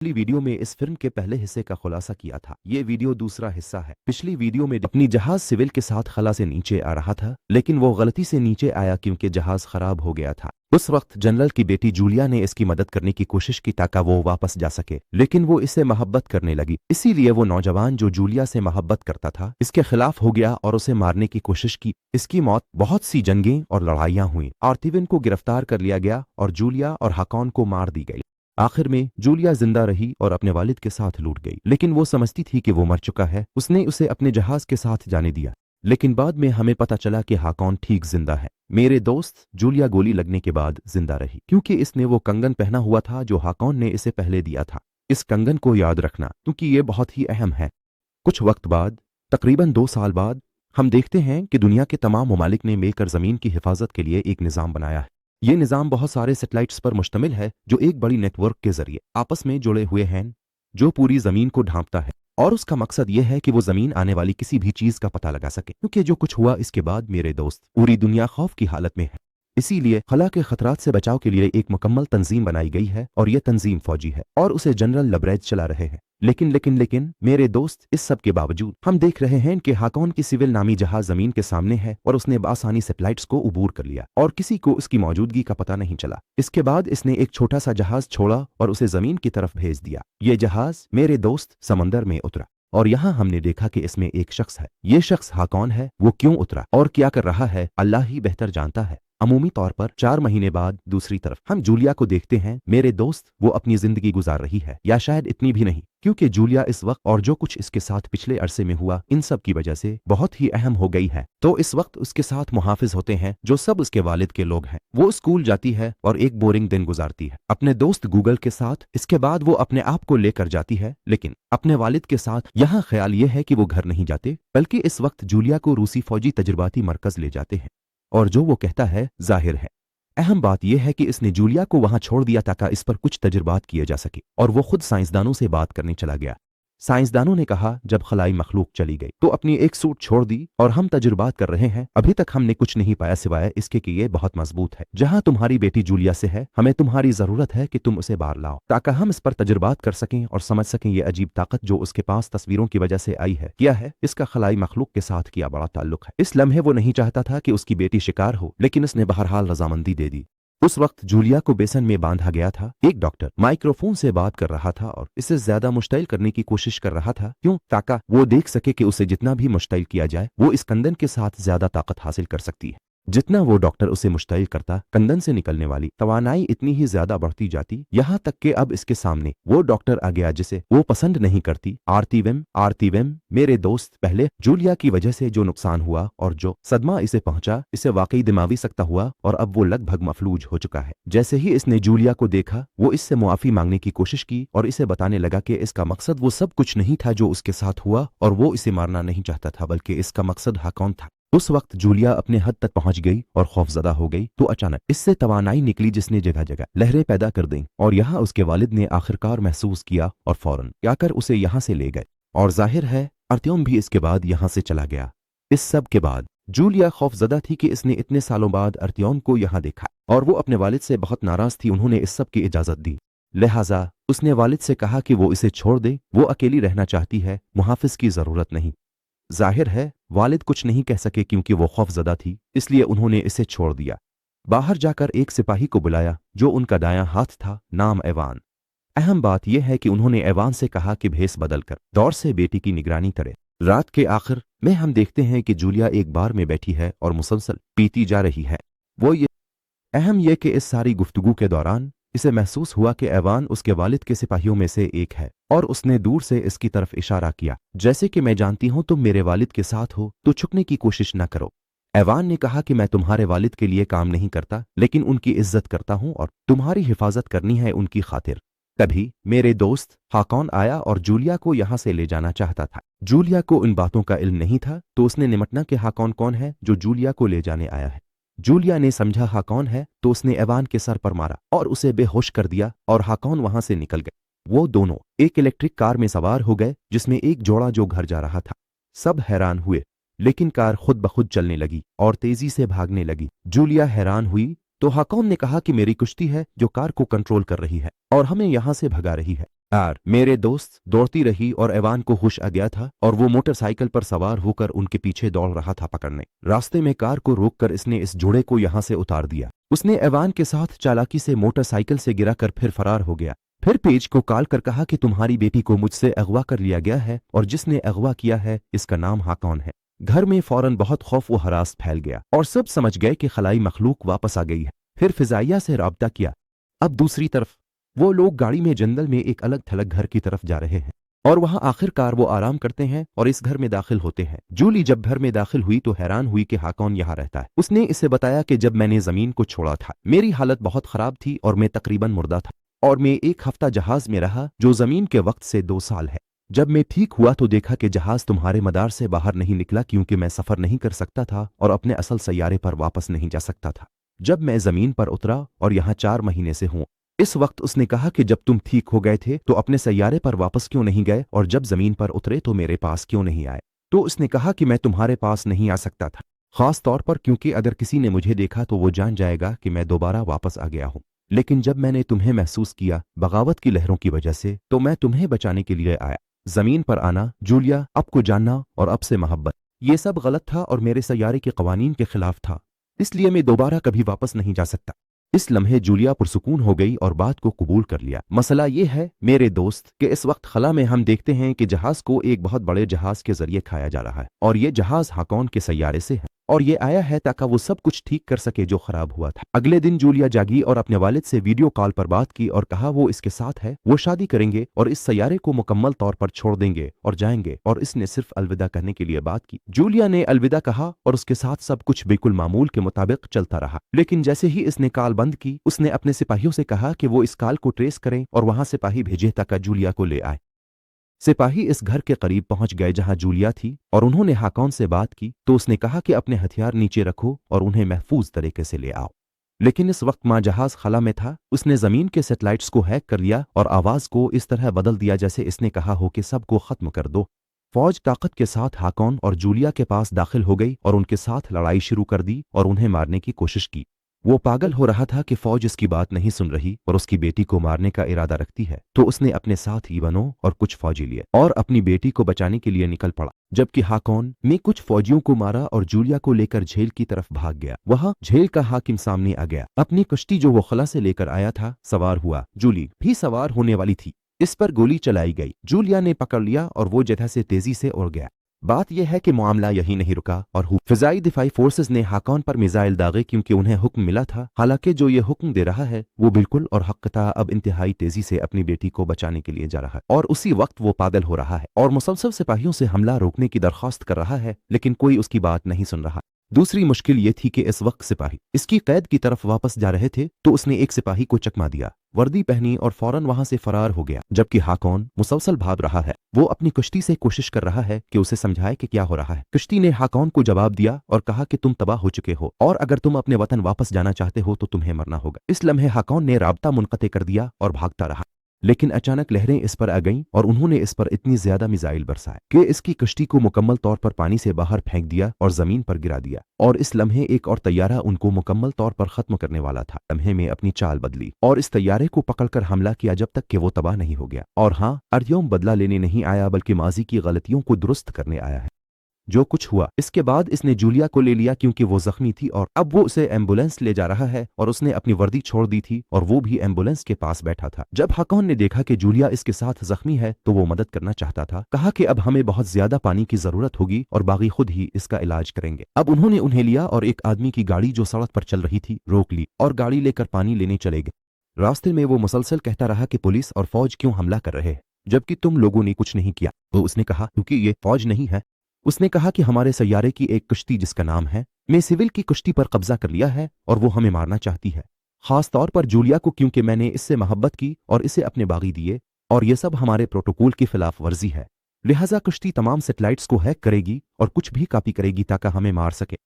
पिछली वीडियो में इस फिल्म के पहले हिस्से का खुलासा किया था। ये वीडियो दूसरा हिस्सा है। पिछली वीडियो में अपनी जहाज सिविल के साथ खला से नीचे आ रहा था, लेकिन वो गलती से नीचे आया क्योंकि जहाज खराब हो गया था। उस वक्त जनरल की बेटी जूलिया ने इसकी मदद करने की कोशिश की ताकि वो वापस जा सके, लेकिन वो इससे मोहब्बत करने लगी। इसीलिए वो नौजवान जो जूलिया से मोहब्बत करता था इसके खिलाफ हो गया और उसे मारने की कोशिश की। इसकी मौत बहुत सी जंगें और लड़ाइयां हुई। आर्थिवन को गिरफ्तार कर लिया गया और जूलिया और हाकॉन को मार दी गई। आखिर में जूलिया जिंदा रही और अपने वालिद के साथ लौट गई, लेकिन वो समझती थी कि वो मर चुका है। उसने उसे अपने जहाज के साथ जाने दिया, लेकिन बाद में हमें पता चला कि हाकॉन ठीक जिंदा है। मेरे दोस्त, जूलिया गोली लगने के बाद जिंदा रही क्योंकि इसने वो कंगन पहना हुआ था जो हाकॉन ने इसे पहले दिया था। इस कंगन को याद रखना क्योंकि ये बहुत ही अहम है। कुछ वक्त बाद, तकरीबन 2 साल बाद, हम देखते हैं कि दुनिया के तमाम ममालिक ने मिलकर जमीन की हिफाजत के लिए एक निज़ाम बनाया है। ये निज़ाम बहुत सारे सैटेलाइट्स पर मुश्तमिल है जो एक बड़ी नेटवर्क के जरिए आपस में जुड़े हुए हैं, जो पूरी जमीन को ढांपता है। और उसका मकसद यह है कि वो जमीन आने वाली किसी भी चीज का पता लगा सके, क्योंकि जो कुछ हुआ इसके बाद मेरे दोस्त, पूरी दुनिया खौफ की हालत में है। इसीलिए खला के खतरात से बचाव के लिए एक मुकम्मल तंजीम बनाई गई है और यह तंजीम फौजी है और उसे जनरल लबरेज चला रहे हैं। लेकिन मेरे दोस्त, इस सब के बावजूद हम देख रहे हैं कि हाकॉन की सिविल नामी जहाज जमीन के सामने है और उसने बआसानी सैटेलाइट्स को उबूर कर लिया और किसी को उसकी मौजूदगी का पता नहीं चला। इसके बाद इसने एक छोटा सा जहाज छोड़ा और उसे जमीन की तरफ भेज दिया। ये जहाज, मेरे दोस्त, समंदर में उतरा और यहाँ हमने देखा कि इसमें एक शख्स है। ये शख्स हाकॉन है। वो क्यों उतरा और क्या कर रहा है, अल्लाह ही बेहतर जानता है। अमूमी तौर पर 4 महीने बाद दूसरी तरफ हम जूलिया को देखते हैं। मेरे दोस्त, वो अपनी जिंदगी गुजार रही है, या शायद इतनी भी नहीं, क्योंकि जूलिया इस वक्त और जो कुछ इसके साथ पिछले अरसे में हुआ इन सब की वजह से बहुत ही अहम हो गई है। तो इस वक्त उसके साथ मुहाफिज होते हैं जो सब उसके वालिद के लोग हैं। वो स्कूल जाती है और एक बोरिंग दिन गुजारती है अपने दोस्त गूगल के साथ। इसके बाद वो अपने आप को लेकर जाती है, लेकिन अपने वालिद के साथ। यहाँ ख्याल ये है कि वो घर नहीं जाते, बल्कि इस वक्त जूलिया को रूसी फौजी तजुर्बाती मरकज ले जाते हैं। और जो वो कहता है जाहिर है। अहम बात यह है कि इसने जूलिया को वहां छोड़ दिया ताकि इस पर कुछ तजुर्बात किए जा सके, और वो खुद साइंसदानों से बात करने चला गया। साइंसदानों ने कहा जब खलाई मखलूक चली गई तो अपनी एक सूट छोड़ दी और हम तजुर्बात कर रहे हैं। अभी तक हमने कुछ नहीं पाया सिवाय इसके कि ये बहुत मजबूत है। जहां तुम्हारी बेटी जूलिया से है, हमें तुम्हारी जरूरत है कि तुम उसे बाहर लाओ ताकि हम इस पर तजुर्बात कर सकें और समझ सकें ये अजीब ताकत जो उसके पास तस्वीरों की वजह से आई है क्या है। इसका खलाई मखलूक के साथ क्या बड़ा ताल्लुक है। इस लम्हे वो नहीं चाहता था कि उसकी बेटी शिकार हो, लेकिन उसने बहरहाल रजामंदी दे दी। उस वक्त जूलिया को बेसन में बांधा गया था। एक डॉक्टर माइक्रोफोन से बात कर रहा था और इसे ज्यादा मुश्तइल करने की कोशिश कर रहा था। क्यों? ताकि वो देख सके कि उसे जितना भी मुश्तइल किया जाए वो इस कंदन के साथ ज्यादा ताकत हासिल कर सकती है। जितना वो डॉक्टर उसे मुश्तइल करता, कंदन से निकलने वाली तवानाई इतनी ही ज्यादा बढ़ती जाती, यहाँ तक कि अब इसके सामने वो डॉक्टर आ गया जिसे वो पसंद नहीं करती। आर्तिवेम, मेरे दोस्त, पहले जूलिया की वजह से जो नुकसान हुआ और जो सदमा इसे पहुंचा, इसे वाकई दिमागी सख्ता हुआ और अब वो लगभग मफलूज हो चुका है। जैसे ही इसने जूलिया को देखा, वो इससे मुआफी मांगने की कोशिश की और इसे बताने लगा कि इसका मकसद वो सब कुछ नहीं था जो उसके साथ हुआ और वो इसे मारना नहीं चाहता था, बल्कि इसका मकसद हाकॉन था। उस वक्त जूलिया अपने हद तक पहुंच गई और खौफजदा हो गई तो अचानक इससे तवानाई निकली जिसने जगह जगह लहरें पैदा कर दी, और यहाँ उसके वालिद ने आखिरकार महसूस किया और फौरन आकर उसे यहाँ से ले गए। और जाहिर है अर्त्योम भी इसके बाद यहाँ से चला गया। इस सब के बाद जूलिया खौफजदा थी कि इसने इतने सालों बाद अर्त्योम को यहाँ देखा और वो अपने वालिद से बहुत नाराज थी। उन्होंने इस सब की इजाजत दी, लिहाजा उसने वालिद से कहा कि वो इसे छोड़ दे। वो अकेली रहना चाहती है, मुहाफिज की जरूरत नहीं। जाहिर है वालिद कुछ नहीं कह सके क्योंकि वो खौफजदा थी, इसलिए उन्होंने इसे छोड़ दिया। बाहर जाकर एक सिपाही को बुलाया जो उनका दायां हाथ था, नाम एवान। अहम बात यह है कि उन्होंने एवान से कहा कि भेस बदलकर दौर से बेटी की निगरानी करे। रात के आखिर में हम देखते हैं कि जूलिया एक बार में बैठी है और मुसलसल पीती जा रही है। वो ये अहम यह कि इस सारी गुफ्तगू के दौरान इसे महसूस हुआ कि एवान उसके वालिद के सिपाहियों में से एक है और उसने दूर से इसकी तरफ इशारा किया, जैसे कि मैं जानती हूं तुम मेरे वालिद के साथ हो तो छुपने की कोशिश न करो। एवान ने कहा कि मैं तुम्हारे वालिद के लिए काम नहीं करता, लेकिन उनकी इज्जत करता हूं और तुम्हारी हिफाजत करनी है उनकी खातिर। तभी मेरे दोस्त हाकॉन आया और जूलिया को यहां से ले जाना चाहता था। जूलिया को इन बातों का इल्म नहीं था, तो उसने निमटना कि हाकॉन कौन है जो जूलिया को ले जाने आया है। जूलिया ने समझा हाकॉन है तो उसने एवान के सर पर मारा और उसे बेहोश कर दिया और हाकॉन वहां से निकल गए। वो दोनों एक इलेक्ट्रिक कार में सवार हो गए जिसमें एक जोड़ा जो घर जा रहा था। सब हैरान हुए, लेकिन कार खुद ब खुद चलने लगी और तेजी से भागने लगी। जूलिया हैरान हुई तो हाकॉन ने कहा कि मेरी कुश्ती है जो कार को कंट्रोल कर रही है और हमें यहाँ से भगा रही है। मेरे दोस्त दौड़ती रही और एवान को होश आ गया था और वो मोटरसाइकिल पर सवार होकर उनके पीछे दौड़ रहा था पकड़ने। रास्ते में कार को रोककर इसने इस जोड़े को यहाँ से उतार दिया। उसने एवान के साथ चालाकी से मोटरसाइकिल से गिराकर फिर फरार हो गया। फिर पेज को कॉल कर कहा कि तुम्हारी बेटी को मुझसे अगवा कर लिया गया है और जिसने अगवा किया है इसका नाम हाकॉन है। घर में फौरन बहुत खौफ व हरास फैल गया और सब समझ गए कि खलाई मखलूक वापस आ गई है। फिर फिजाइया से राब्ता किया। अब दूसरी तरफ वो लोग गाड़ी में जंगल में एक अलग थलग घर की तरफ जा रहे हैं और वहां आखिरकार वो आराम करते हैं और इस घर में दाखिल होते हैं। जूली जब घर में दाखिल हुई तो हैरान हुई कि हाकॉन यहाँ रहता है। उसने इसे बताया कि जब मैंने जमीन को छोड़ा था मेरी हालत बहुत खराब थी और मैं तकरीबन मुर्दा था और मैं एक हफ्ता जहाज में रहा जो जमीन के वक्त से 2 साल है। जब मैं ठीक हुआ तो देखा कि जहाज तुम्हारे मदार से बाहर नहीं निकला क्योंकि मैं सफर नहीं कर सकता था और अपने असल सैयारे पर वापस नहीं जा सकता था। जब मैं जमीन पर उतरा और यहाँ 4 महीने से हूँ। इस वक्त उसने कहा कि जब तुम ठीक हो गए थे तो अपने सैयारे पर वापस क्यों नहीं गए और जब जमीन पर उतरे तो मेरे पास क्यों नहीं आए। तो उसने कहा कि मैं तुम्हारे पास नहीं आ सकता था, खास तौर पर क्योंकि अगर किसी ने मुझे देखा तो वो जान जाएगा कि मैं दोबारा वापस आ गया हूँ। लेकिन जब मैंने तुम्हें महसूस किया बगावत की लहरों की वजह से तो मैं तुम्हें बचाने के लिए आया। जमीन पर आना, जूलिया, अब को जानना और अब से मोहब्बत, ये सब गलत था और मेरे सैयारे के कवानीन के खिलाफ था, इसलिए मैं दोबारा कभी वापस नहीं जा सकता। इस लम्हे जूलिया पुरसुकून हो गई और बात को कबूल कर लिया। मसला ये है मेरे दोस्त कि इस वक्त खला में हम देखते हैं कि जहाज को एक बहुत बड़े जहाज के जरिए खाया जा रहा है और ये जहाज हाकॉन के सैयारे से है और ये आया है ताकि वो सब कुछ ठीक कर सके जो खराब हुआ था। अगले दिन जूलिया जागी और अपने वालिद से वीडियो कॉल पर बात की और कहा वो इसके साथ है, वो शादी करेंगे और इस सैयारे को मुकम्मल तौर पर छोड़ देंगे और जाएंगे और इसने सिर्फ अलविदा कहने के लिए बात की। जूलिया ने अलविदा कहा और उसके साथ सब कुछ बिल्कुल मामूल के मुताबिक चलता रहा। लेकिन जैसे ही इसने कॉल बंद की उसने अपने सिपाहियों से कहा कि वो इस कॉल को ट्रेस करें और वहां सिपाही भेजे ताकि जूलिया को ले आए। सिपाही इस घर के करीब पहुंच गए जहां जूलिया थी और उन्होंने हाकॉन से बात की तो उसने कहा कि अपने हथियार नीचे रखो और उन्हें महफूज तरीके से ले आओ। लेकिन इस वक्त मां जहाज खला में था। उसने जमीन के सैटेलाइट्स को हैक कर लिया और आवाज को इस तरह बदल दिया जैसे इसने कहा हो कि सबको खत्म कर दो। फौज ताकत के साथ हाकॉन और जूलिया के पास दाखिल हो गई और उनके साथ लड़ाई शुरू कर दी और उन्हें मारने की कोशिश की। वो पागल हो रहा था कि फौज इसकी बात नहीं सुन रही और उसकी बेटी को मारने का इरादा रखती है, तो उसने अपने साथ ईवनों और कुछ फौजी लिए और अपनी बेटी को बचाने के लिए निकल पड़ा। जबकि हाकॉन ने कुछ फौजियों को मारा और जूलिया को लेकर झेल की तरफ भाग गया। वहां झेल का हाकिम सामने आ गया। अपनी कश्ती जो वो खला से लेकर आया था सवार हुआ। जूली भी सवार होने वाली थी। इस पर गोली चलाई गई। जूलिया ने पकड़ लिया और वो जगह से तेजी से उड़ गया। बात यह है कि मामला यही नहीं रुका और फिजाई दिफाई फोर्सेस ने हाकॉन पर मिसाइल दागे क्योंकि उन्हें हुक्म मिला था। हालांकि जो ये हुक्म दे रहा है वो बिल्कुल और हक़ता अब इंतहाई तेजी से अपनी बेटी को बचाने के लिए जा रहा है और उसी वक्त वो पागल हो रहा है और मुसलसल सिपाहियों से हमला रोकने की दरख्वास्त कर रहा है, लेकिन कोई उसकी बात नहीं सुन रहा। दूसरी मुश्किल ये थी कि इस वक्त सिपाही इसकी कैद की तरफ वापस जा रहे थे तो उसने एक सिपाही को चकमा दिया, वर्दी पहनी और फौरन वहां से फरार हो गया। जबकि हाकॉन मुसलसल भाग रहा है। वो अपनी कश्ती से कोशिश कर रहा है कि उसे समझाए कि क्या हो रहा है। कश्ती ने हाकॉन को जवाब दिया और कहा कि तुम तबाह हो चुके हो और अगर तुम अपने वतन वापस जाना चाहते हो तो तुम्हें मरना होगा। इस लम्हे हाकॉन ने राब्ता मुनक़ते कर दिया और भागता रहा। लेकिन अचानक लहरें इस पर आ गईं और उन्होंने इस पर इतनी ज्यादा मिसाइल बरसाए कि इसकी कश्ती को मुकम्मल तौर पर पानी से बाहर फेंक दिया और जमीन पर गिरा दिया। और इस लम्हे एक और तैयारा उनको मुकम्मल तौर पर खत्म करने वाला था। लम्हे में अपनी चाल बदली और इस तैयारे को पकड़कर हमला किया जब तक कि वो तबाह नहीं हो गया। और हाँ, अर्योम बदला लेने नहीं आया बल्कि माजी की गलतियों को दुरुस्त करने आया है। जो कुछ हुआ इसके बाद इसने जूलिया को ले लिया क्योंकि वो जख्मी थी और अब वो उसे एम्बुलेंस ले जा रहा है और उसने अपनी वर्दी छोड़ दी थी और वो भी एम्बुलेंस के पास बैठा था। जब हाकॉन ने देखा कि जूलिया इसके साथ जख्मी है तो वो मदद करना चाहता था। कहा कि अब हमें बहुत ज्यादा पानी की जरूरत होगी और बागी खुद ही इसका इलाज करेंगे। अब उन्होंने उन्हें लिया और एक आदमी की गाड़ी जो सड़क पर चल रही थी रोक ली और गाड़ी लेकर पानी लेने चले गए। रास्ते में वो मुसलसल कहता रहा कि पुलिस और फौज क्यों हमला कर रहे हैं जबकि तुम लोगों ने कुछ नहीं किया। तो उसने कहा क्योंकि ये फौज नहीं है। उसने कहा कि हमारे सैयारे की एक कश्ती जिसका नाम है मैं सिविल की कश्ती पर कब्जा कर लिया है और वो हमें मारना चाहती है, खास तौर पर जूलिया को क्योंकि मैंने इससे मोहब्बत की और इसे अपने बागी दिए और ये सब हमारे प्रोटोकॉल की खिलाफ वर्जी है। लिहाजा कश्ती तमाम सैटेलाइट्स को हैक करेगी और कुछ भी कॉपी करेगी ताकि हमें मार सके।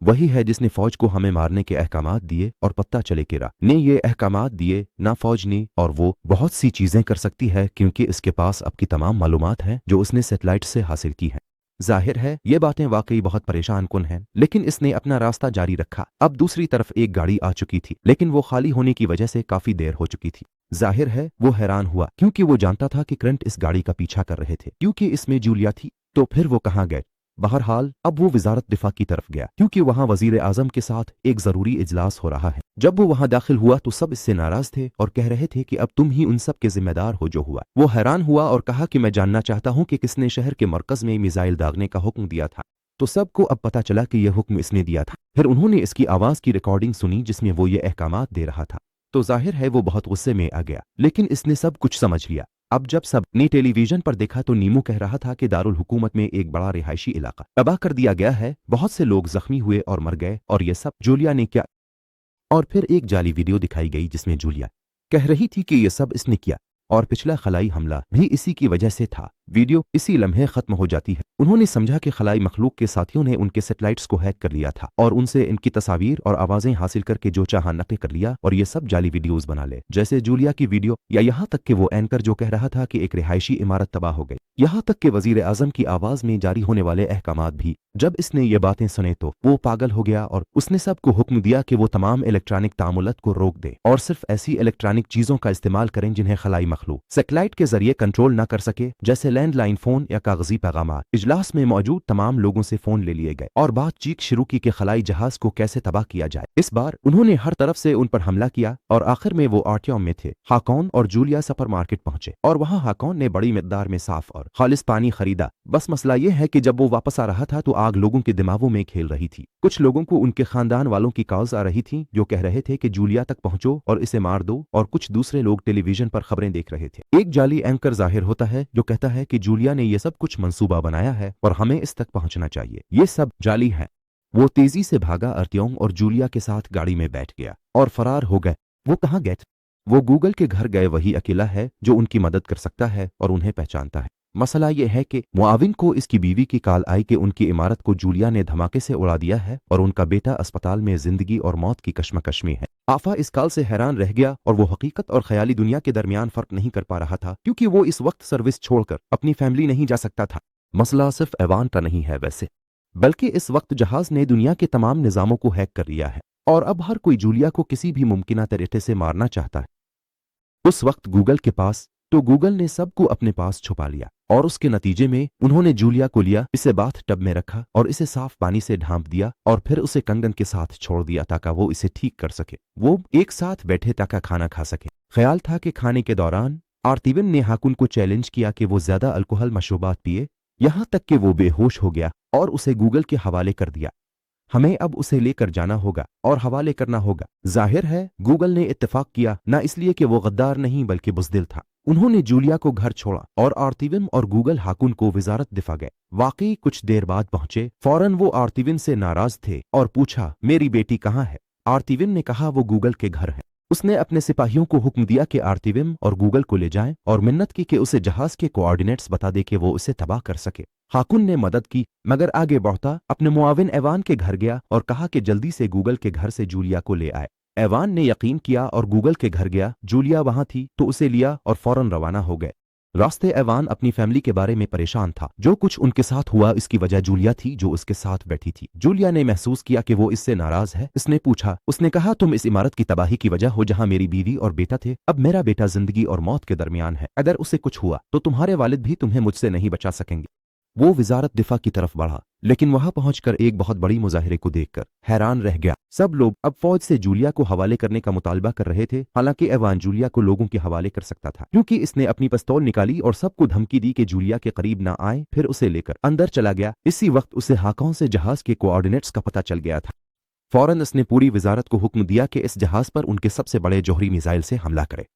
वही है जिसने फौज को हमें मारने के अहकामात दिए और पत्ता चले कि रा ने ये अहकामात दिए ना फौज ने, और वो बहुत सी चीजें कर सकती है क्योंकि इसके पास अब की तमाम मालूमात हैं जो उसने सैटेलाइट से हासिल की है। जाहिर है ये बातें वाकई बहुत परेशान कुन हैं, लेकिन इसने अपना रास्ता जारी रखा। अब दूसरी तरफ एक गाड़ी आ चुकी थी, लेकिन वो खाली होने की वजह से काफी देर हो चुकी थी। जाहिर है वो हैरान हुआ, क्योंकि वो जानता था कि करंट इस गाड़ी का पीछा कर रहे थे, क्योंकि इसमें जूलिया थी। तो फिर वो कहाँ गए? बहरहाल अब वो वजारत दिफा की तरफ गया, क्योंकि वहां वजीर आजम के साथ एक जरूरी इजलास हो रहा है। जब वो वहां दाखिल हुआ तो सब इससे नाराज थे और कह रहे थे कि अब तुम ही उन सब के जिम्मेदार हो जो हुआ। वो हैरान हुआ और कहा कि मैं जानना चाहता हूं कि किसने शहर के मरकज में मिसाइल दागने का हुक्म दिया था। तो सबको अब पता चला कि यह हुक्म इसने दिया था। फिर उन्होंने इसकी आवाज की रिकॉर्डिंग सुनी जिसमें वो ये अहकामात दे रहा था। तो जाहिर है वो बहुत गुस्से में आ गया, लेकिन इसने सब कुछ समझ लिया। अब जब सब ने टेलीविजन पर देखा तो नीमू कह रहा था कि दारुल हुकूमत में एक बड़ा रिहायशी इलाका तबाह कर दिया गया है, बहुत से लोग जख्मी हुए और मर गए, और ये सब जूलिया ने क्या। और फिर एक जाली वीडियो दिखाई गई जिसमें जूलिया कह रही थी कि ये सब इसने किया और पिछला खलाई हमला भी इसी की वजह से था। वीडियो इसी लम्हे खत्म हो जाती है। उन्होंने समझा कि खलाई मखलूक के साथियों ने उनके सैटेलाइट्स को हैक कर लिया था और उनसे इनकी तस्वीर और आवाजें हासिल करके जो चाहा नकल कर लिया और ये सब जाली वीडियोस बना ले, जैसे जूलिया की वीडियो, या यहाँ तक कि वो एंकर जो कह रहा था कि एक रिहायशी इमारत तबाह हो गई, यहाँ तक कि वजीर आजम की आवाज में जारी होने वाले अहकामात भी। जब इसने ये बातें सुने तो वो पागल हो गया और उसने सबको हुक्म दिया कि वो तमाम इलेक्ट्रॉनिक तामुलत को रोक दे और सिर्फ ऐसी इलेक्ट्रॉनिक चीजों का इस्तेमाल करें जिन्हें खलाई मखलूक सैटेलाइट के जरिए कंट्रोल न कर सके, जैसे लैंडलाइन फोन या कागजी पैगाम। इजलास में मौजूद तमाम लोगों से फोन ले लिए गए और बातचीत शुरू की कि खलाई जहाज को कैसे तबाह किया जाए। इस बार उन्होंने हर तरफ से उन पर हमला किया और आखिर में वो आर्टियम में थे। हाकॉन और जूलिया सुपर मार्केट पहुंचे और वहां हाकॉन ने बड़ी मिकदार में साफ और खालिस पानी खरीदा। बस मसला यह है कि जब वो वापस आ रहा था तो आग लोगों के दिमागों में खेल रही थी। कुछ लोगों को उनके खानदान वालों की कॉल्स आ रही थी जो कह रहे थे कि जूलिया तक पहुंचो और इसे मार दो, और कुछ दूसरे लोग टेलीविजन पर खबरें देख रहे थे। एक जाली एंकर जाहिर होता है जो कहता है कि जूलिया ने यह सब कुछ मंसूबा बनाया है और हमें इस तक पहुंचना चाहिए, ये सब जाली है। वो तेजी से भागा अर्त्योंग और जूलिया के साथ गाड़ी में बैठ गया और फरार हो गए। वो कहाँ गए? वो गूगल के घर गए। वही अकेला है जो उनकी मदद कर सकता है और उन्हें पहचानता है। मसला यह है कि मुआविन को इसकी बीवी की कॉल आई कि उनकी इमारत को जूलिया ने धमाके से उड़ा दिया है और उनका बेटा अस्पताल में जिंदगी और मौत की कश्मकश में है। आफा इस कॉल से हैरान रह गया और वो हकीकत और ख्याली दुनिया के दरमियान फर्क नहीं कर पा रहा था, क्योंकि वो इस वक्त सर्विस छोड़कर अपनी फैमिली नहीं जा सकता था। मसला सिर्फ एवान का नहीं है वैसे, बल्कि इस वक्त जहाज ने दुनिया के तमाम निजामों को हैक कर लिया है और अब हर कोई जूलिया को किसी भी मुमकिन तरीके से मारना चाहता है। उस वक्त गूगल के पास तो गूगल ने सबको अपने पास छुपा लिया और उसके नतीजे में उन्होंने जूलिया को लिया, इसे बाथ टब में रखा और इसे साफ पानी से ढांप दिया और फिर उसे कंगन के साथ छोड़ दिया ताकि वो इसे ठीक कर सके। वो एक साथ बैठे ताकि खाना खा सके। ख्याल था कि खाने के दौरान आर्तिवन ने हाकुन को चैलेंज किया कि वो ज्यादा अल्कोहल मशरूबात पिए, यहां तक कि वो बेहोश हो गया और उसे गूगल के हवाले कर दिया। हमें अब उसे लेकर जाना होगा और हवाले करना होगा। जाहिर है गूगल ने इत्तेफाक किया, न इसलिए कि वो गद्दार नहीं बल्कि बुज़दिल था। उन्होंने जूलिया को घर छोड़ा और आर्तिविन और गूगल हाकुन को वजारत दिफा गए। वाकई कुछ देर बाद पहुंचे। फौरन वो आर्तिविन से नाराज थे और पूछा, मेरी बेटी कहाँ है? आर्तिविन ने कहा वो गूगल के घर है। उसने अपने सिपाहियों को हुक्म दिया कि आर्तिविन और गूगल को ले जाएं और मिन्नत की कि उसे जहाज के कोऑर्डिनेट्स बता दे कि वो उसे तबाह कर सके। हाकुन ने मदद की, मगर आगे बढ़ता अपने मुआविन एवान के घर गया और कहा कि जल्दी से गूगल के घर से जूलिया को ले आए। एवान ने यकीन किया और गूगल के घर गया। जूलिया वहां थी तो उसे लिया और फौरन रवाना हो गए। रास्ते एवान अपनी फैमिली के बारे में परेशान था। जो कुछ उनके साथ हुआ इसकी वजह जूलिया थी जो उसके साथ बैठी थी। जूलिया ने महसूस किया कि वो इससे नाराज है। इसने पूछा, उसने कहा, तुम इस इमारत की तबाही की वजह हो जहां मेरी बीवी और बेटा थे। अब मेरा बेटा जिंदगी और मौत के दरमियान है। अगर उसे कुछ हुआ तो तुम्हारे वालिद भी तुम्हें मुझसे नहीं बचा सकेंगे। वो वजारत दिफा की तरफ बढ़ा, लेकिन वहां पहुंचकर एक बहुत बड़ी मुजाहिरे को देखकर हैरान रह गया। सब लोग अब फौज से जूलिया को हवाले करने का मुतालबा कर रहे थे। हालांकि एवान जूलिया को लोगों के हवाले कर सकता था, क्योंकि इसने अपनी पिस्तौल निकाली और सबको धमकी दी कि जूलिया के करीब ना आए। फिर उसे लेकर अंदर चला गया। इसी वक्त उसे हाकौं से जहाज के कोऑर्डिनेट्स का पता चल गया था। फौरन उसने पूरी वजारत को हुक्म दिया कि इस जहाज पर उनके सबसे बड़े जौहरी मिसाइल से हमला करे।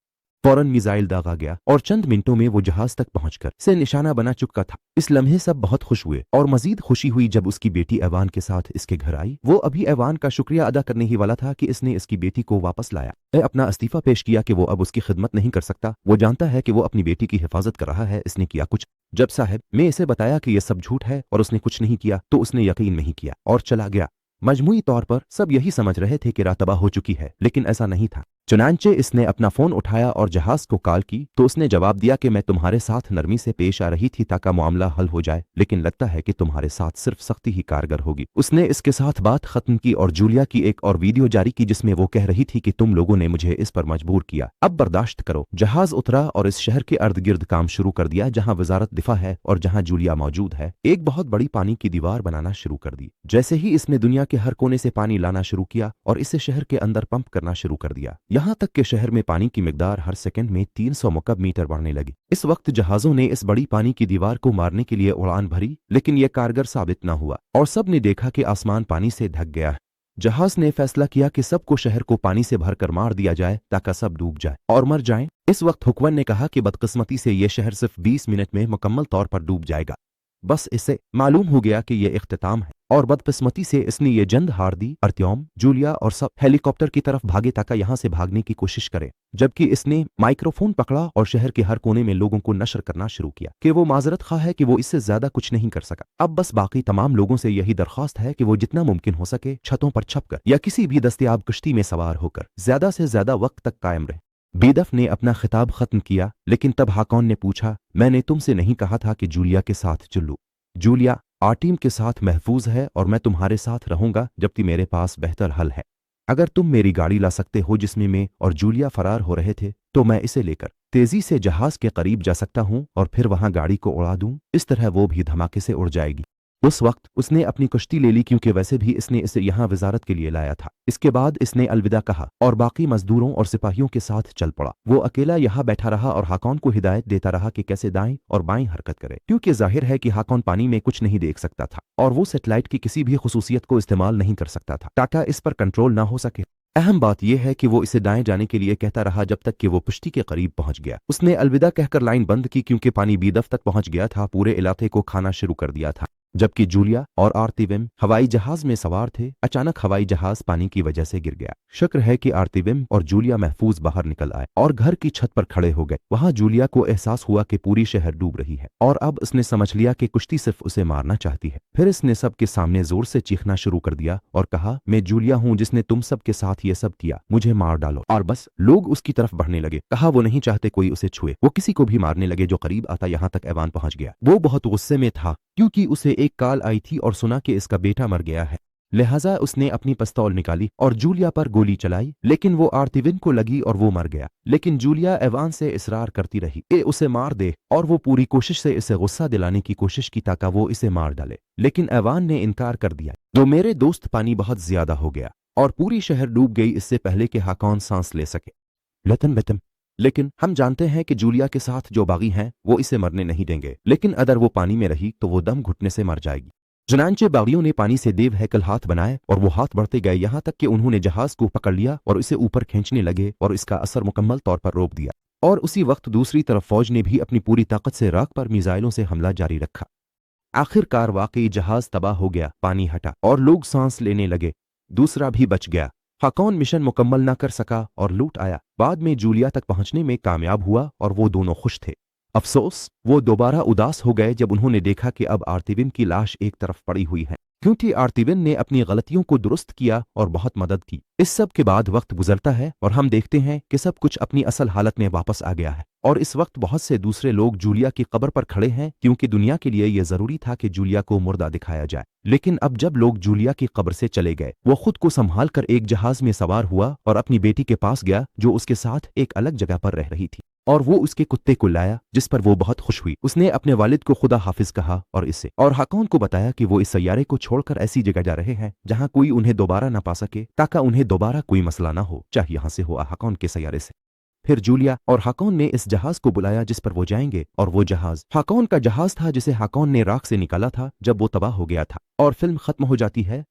फौरन मिसाइल दागा गया और चंद मिनटों में वो जहाज तक पहुंचकर से निशाना बना चुका था। इस लम्हे सब बहुत खुश हुए और मजीद खुशी हुई जब उसकी बेटी एवान के साथ इसके घर आई। वो अभी एवान का शुक्रिया अदा करने ही वाला था कि इसने इसकी बेटी को वापस लाया। अपना इस्तीफा पेश किया कि वो अब उसकी खिदमत नहीं कर सकता। वो जानता है कि वो अपनी बेटी की हिफाजत कर रहा है। इसने किया कुछ। जब साहब मैं इसे बताया कि यह सब झूठ है और उसने कुछ नहीं किया तो उसने यकीन नहीं किया और चला गया। मजमूई तौर पर सब यही समझ रहे थे कि रात तबाह हो चुकी है, लेकिन ऐसा नहीं था। चुनांचे इसने अपना फोन उठाया और जहाज को कॉल की तो उसने जवाब दिया कि मैं तुम्हारे साथ नरमी से पेश आ रही थी ताकि मामला हल हो जाए, लेकिन लगता है कि तुम्हारे साथ सिर्फ सख्ती ही कारगर होगी। उसने इसके साथ बात खत्म की और जूलिया की एक और वीडियो जारी की जिसमें वो कह रही थी कि तुम लोगों ने मुझे इस पर मजबूर किया, अब बर्दाश्त करो। जहाज उतरा और इस शहर के अर्द गिर्द काम शुरू कर दिया जहां वजारत दिफा है और जहां जूलिया मौजूद है। एक बहुत बड़ी पानी की दीवार बनाना शुरू कर दी। जैसे ही इसने दुनिया के हर कोने से पानी लाना शुरू किया और इसे शहर के अंदर पंप करना शुरू कर दिया, यहां तक कि शहर में पानी की मिकदार हर सेकंड में 300 मुकब मीटर बढ़ने लगी। इस वक्त जहाजों ने इस बड़ी पानी की दीवार को मारने के लिए उड़ान भरी, लेकिन यह कारगर साबित न हुआ और सब ने देखा कि आसमान पानी से ढक गया है। जहाज ने फैसला किया कि सबको शहर को पानी से भरकर मार दिया जाए ताकि सब डूब जाए और मर जाएं। इस वक्त हुक्मन ने कहा कि बदकिस्मती से यह शहर सिर्फ 20 मिनट में मुकम्मल तौर पर डूब जाएगा। बस इससे मालूम हो गया कि यह इख्तिताम है और बदकिस्मती से इसने ये जंग हार दी। अर्त्योम, जूलिया और सब हेलीकॉप्टर की तरफ भागे ताकि यहां से भागने की कोशिश करें, जबकि इसने माइक्रोफोन पकड़ा और शहर के हर कोने में लोगों को नशर करना शुरू किया कि वो माजरत खा है कि वो इससे ज्यादा कुछ नहीं कर सका। अब बस बाकी तमाम लोगों से यही दरख्वास्त है कि वो जितना मुमकिन हो सके छतों पर छपकर या किसी भी दस्तयाब कश्ती में सवार होकर ज्यादा से ज्यादा वक्त तक कायम रहे। बेदफ ने अपना खिताब खत्म किया, लेकिन तब हाकॉन ने पूछा, मैंने तुमसे नहीं कहा था कि जूलिया के साथ चलूं? जूलिया आर्टीम के साथ महफूज है और मैं तुम्हारे साथ रहूंगा जबकि मेरे पास बेहतर हल है। अगर तुम मेरी गाड़ी ला सकते हो जिसमें मैं और जूलिया फरार हो रहे थे तो मैं इसे लेकर तेजी से जहाज के करीब जा सकता हूं और फिर वहां गाड़ी को उड़ा दूं। इस तरह वो भी धमाके से उड़ जाएगी। उस वक्त उसने अपनी कश्ती ले ली क्योंकि वैसे भी इसने इसे यहां वजारत के लिए लाया था। इसके बाद इसने अलविदा कहा और बाकी मजदूरों और सिपाहियों के साथ चल पड़ा। वो अकेला यहां बैठा रहा और हाकॉन को हिदायत देता रहा कि कैसे दाएं और बाएं हरकत करे, क्योंकि जाहिर है कि हाकॉन पानी में कुछ नहीं देख सकता था और वो सेटेलाइट की किसी भी खुसूसियत को इस्तेमाल नहीं कर सकता था ताकि इस पर कंट्रोल ना हो सके। अहम बात यह है कि वो इसे दाएं जाने के लिए कहता रहा जब तक कि वो पुश्ती के करीब पहुंच गया। उसने अलविदा कहकर लाइन बंद की क्योंकि पानी बीदफ तक पहुंच गया था, पूरे इलाके को खाना शुरू कर दिया था। जबकि जूलिया और आर्तिविम हवाई जहाज में सवार थे, अचानक हवाई जहाज पानी की वजह से गिर गया। शुक्र है कि आर्तिविम और जूलिया महफूज बाहर निकल आए और घर की छत पर खड़े हो गए। वहां जूलिया को एहसास हुआ कि पूरी शहर डूब रही है और अब उसने समझ लिया कि कुश्ती सिर्फ उसे मारना चाहती है। फिर इसने सबके सामने जोर से चीखना शुरू कर दिया और कहा, मैं जूलिया हूं जिसने तुम सबके साथ ये सब किया, मुझे मार डालो। और बस लोग उसकी तरफ बढ़ने लगे। कहा वो नहीं चाहते कोई उसे छुए। वो किसी को भी मारने लगे जो करीब आता, यहां तक ऐवान पहुंच गया। वो बहुत गुस्से में था क्योंकि उसे एक कॉल आई थी और सुना कि इसका बेटा मर गया है। लिहाजा उसने अपनी पिस्तौल निकाली और जूलिया पर गोली चलाई, लेकिन वो आर्तिविन को लगी और वो मर गया। लेकिन जूलिया एवान से इसरार करती रही कि उसे मार दे और वो पूरी कोशिश से इसे गुस्सा दिलाने की कोशिश की ताकि वो इसे मार डाले, लेकिन एवान ने इनकार कर दिया। तो मेरे दोस्त पानी बहुत ज्यादा हो गया और पूरी शहर डूब गई इससे पहले कि हाकॉन सांस ले सके। लेकिन हम जानते हैं कि जूलिया के साथ जो बागी हैं वो इसे मरने नहीं देंगे, लेकिन अगर वो पानी में रही तो वो दम घुटने से मर जाएगी। चुनांचे बागियों ने पानी से देव हैकल हाथ बनाए और वो हाथ बढ़ते गए यहां तक कि उन्होंने जहाज को पकड़ लिया और इसे ऊपर खींचने लगे और इसका असर मुकम्मल तौर पर रोक दिया। और उसी वक्त दूसरी तरफ फौज ने भी अपनी पूरी ताकत से राख पर मिसाइलों से हमला जारी रखा। आखिरकार वाकई जहाज तबाह हो गया, पानी हटा और लोग सांस लेने लगे। दूसरा भी बच गया। हाकॉन मिशन मुकम्मल न कर सका और लूट आया। बाद में जूलिया तक पहुंचने में कामयाब हुआ और वो दोनों खुश थे। अफसोस, वो दोबारा उदास हो गए जब उन्होंने देखा कि अब आर्तिविन की लाश एक तरफ पड़ी हुई है, क्योंकि आर्तिविन ने अपनी गलतियों को दुरुस्त किया और बहुत मदद की। इस सब के बाद वक्त गुजरता है और हम देखते हैं कि सब कुछ अपनी असल हालत में वापस आ गया है और इस वक्त बहुत से दूसरे लोग जूलिया की कब्र पर खड़े हैं, क्योंकि दुनिया के लिए यह जरूरी था कि जूलिया को मुर्दा दिखाया जाए। लेकिन अब जब लोग जूलिया की कब्र से चले गए, वो खुद को संभाल कर एक जहाज में सवार हुआ और अपनी बेटी के पास गया जो उसके साथ एक अलग जगह पर रह रही थी, और वो उसके कुत्ते को लाया जिस पर वो बहुत खुश हुई। उसने अपने वालिद को खुदा हाफिज कहा और इसे और हाकॉन को बताया कि वो इस सैयारे को छोड़कर ऐसी जगह जा रहे हैं जहां कोई उन्हें दोबारा ना पा सके, ताकि उन्हें दोबारा कोई मसला ना हो, चाहे यहां से हो हाकॉन के सैयारे से। फिर जूलिया और हाकॉन ने इस जहाज को बुलाया जिस पर वो जाएंगे, और वो जहाज हाकॉन का जहाज था जिसे हाकॉन ने राख से निकाला था जब वो तबाह हो गया था। और फिल्म खत्म हो जाती है।